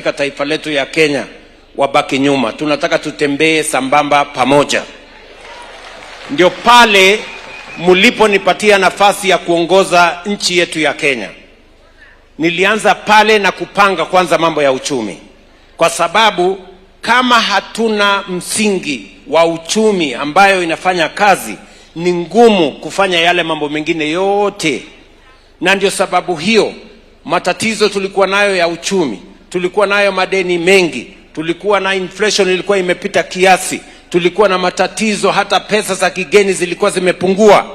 katika taifa letu ya Kenya wabaki nyuma. Tunataka tutembee sambamba pamoja. Ndio pale mliponipatia nafasi ya kuongoza nchi yetu ya Kenya. Nilianza pale na kupanga kwanza mambo ya uchumi. Kwa sababu kama hatuna msingi wa uchumi ambayo inafanya kazi, ni ngumu kufanya yale mambo mengine yote. Na ndio sababu hiyo matatizo tulikuwa nayo ya uchumi, tulikuwa nayo madeni mengi, tulikuwa na inflation ilikuwa imepita kiasi, tulikuwa na matatizo hata pesa za kigeni zilikuwa zimepungua.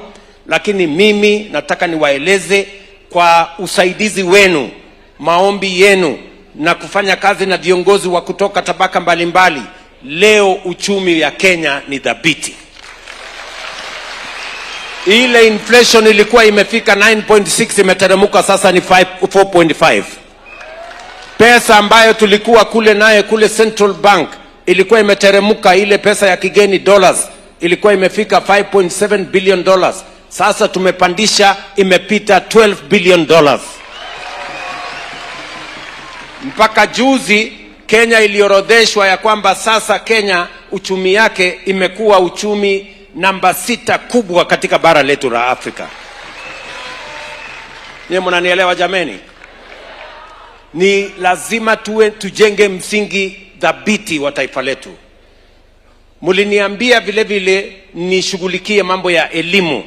Lakini mimi nataka niwaeleze kwa usaidizi wenu, maombi yenu na kufanya kazi na viongozi wa kutoka tabaka mbalimbali, leo uchumi ya Kenya ni dhabiti. Ile inflation ilikuwa imefika 9.6 imeteremka sasa ni 4.5. Pesa ambayo tulikuwa kule naye kule Central Bank ilikuwa imeteremka, ile pesa ya kigeni dollars ilikuwa imefika 5.7 billion dollars. Sasa tumepandisha, imepita 12 billion dollars. Mpaka juzi Kenya iliorodheshwa ya kwamba sasa Kenya uchumi yake imekuwa uchumi namba 6 kubwa katika bara letu la Afrika. Nye mnanielewa jameni? Ni lazima tujenge msingi dhabiti wa taifa letu. Muliniambia vile vile nishughulikie mambo ya elimu.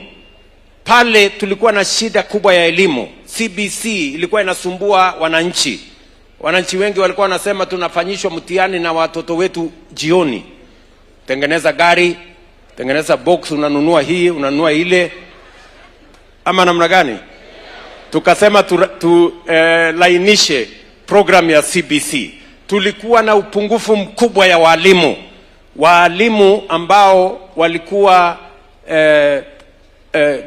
Pale tulikuwa na shida kubwa ya elimu. CBC ilikuwa inasumbua wananchi. Wananchi wengi walikuwa wanasema tunafanyishwa mtihani na watoto wetu jioni. Tengeneza gari, tengeneza box, unanunua hii, unanunua ile, ama namna gani? Tukasema lainishe program ya CBC. Tulikuwa na upungufu mkubwa ya walimu. Walimu ambao walikuwa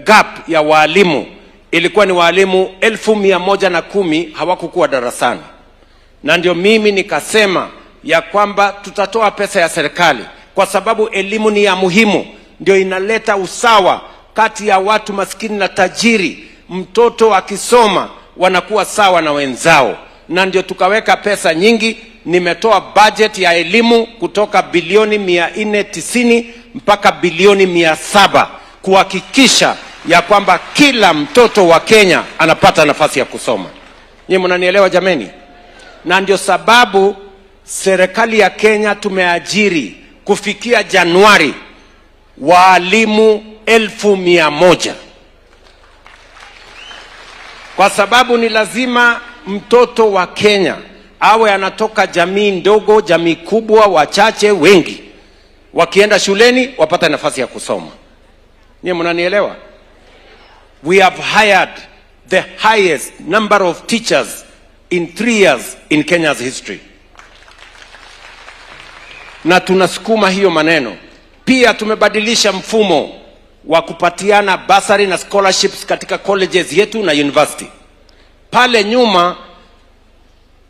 gap ya walimu ilikuwa ni walimu 1110 hawakukuwa darasani. Na ndio mimi nikasema ya kwamba tutatoa pesa ya serikali, kwa sababu elimu ni ya muhimu, ndio inaleta usawa kati ya watu maskini na tajiri. Mtoto akisoma wanakuwa sawa na wenzao, na ndio tukaweka pesa nyingi. Nimetoa budget ya elimu kutoka bilioni 490 mpaka bilioni 700 kuhakikisha ya kwamba kila mtoto wa Kenya anapata nafasi ya kusoma. Nyinyi mnanielewa jameni? Na ndio sababu serikali ya Kenya tumeajiri kufikia Januari walimu 1,100. Kwa sababu ni lazima mtoto wa Kenya awe anatoka jamii ndogo, jamii kubwa, wachache, wengi, wakienda shuleni wapata nafasi ya kusoma. Ni mnanielewa? We have hired the highest number of teachers in 3 years in Kenya's history. Na tunasukuma hiyo maneno. Pia tumebadilisha mfumo wa kupatiana bursary na scholarships katika colleges yetu na university. Pale nyuma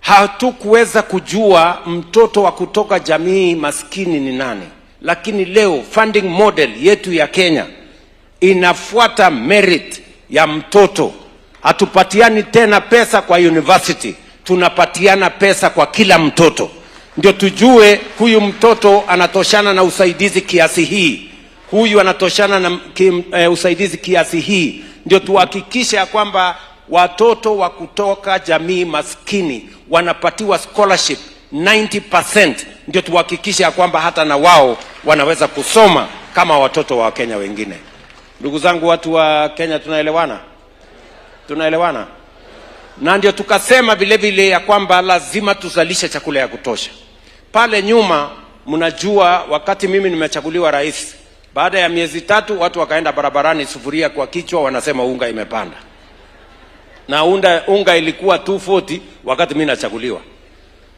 hatukuweza kujua mtoto wa kutoka jamii maskini ni nani. Lakini leo funding model yetu ya Kenya inafuata merit ya mtoto. Hatupatiani tena pesa kwa university, tunapatiana pesa kwa kila mtoto. Ndio tujue huyu mtoto anatoshana na usaidizi kiasi hii, huyu anatoshana na usaidizi kiasi hii. Ndio tuhakikishe ya kwamba watoto wa kutoka jamii maskini wanapatiwa scholarship 90%. Ndio tuhakikishe ya kwamba hata na wao wanaweza kusoma kama watoto wa Kenya wengine. Ndugu zangu, watu wa Kenya, tunaelewana? Tunaelewana? Na ndio tukasema vile vile ya kwamba lazima tuzalishe chakula ya kutosha. Pale nyuma mnajua wakati mimi nimechaguliwa rais, baada ya miezi 3 watu wakaenda barabarani sufuria kwa kichwa wanasema unga imepanda. Na unga ilikuwa 240 wakati mimi nachaguliwa.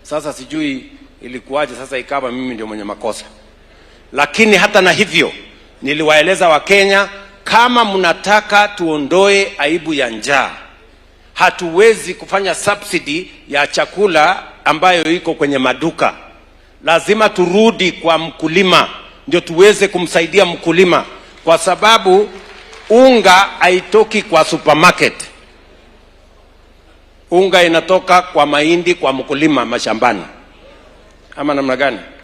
Sasa sijui ilikuwaje sasa ikawa mimi ndio mwenye makosa. Lakini hata na hivyo niliwaeleza Wakenya, kama mnataka tuondoe aibu ya njaa, hatuwezi kufanya subsidy ya chakula ambayo iko kwenye maduka. Lazima turudi kwa mkulima, ndio tuweze kumsaidia mkulima, kwa sababu unga haitoki kwa supermarket. unga inatoka kwa mahindi kwa mkulima mashambani, ama namna gani?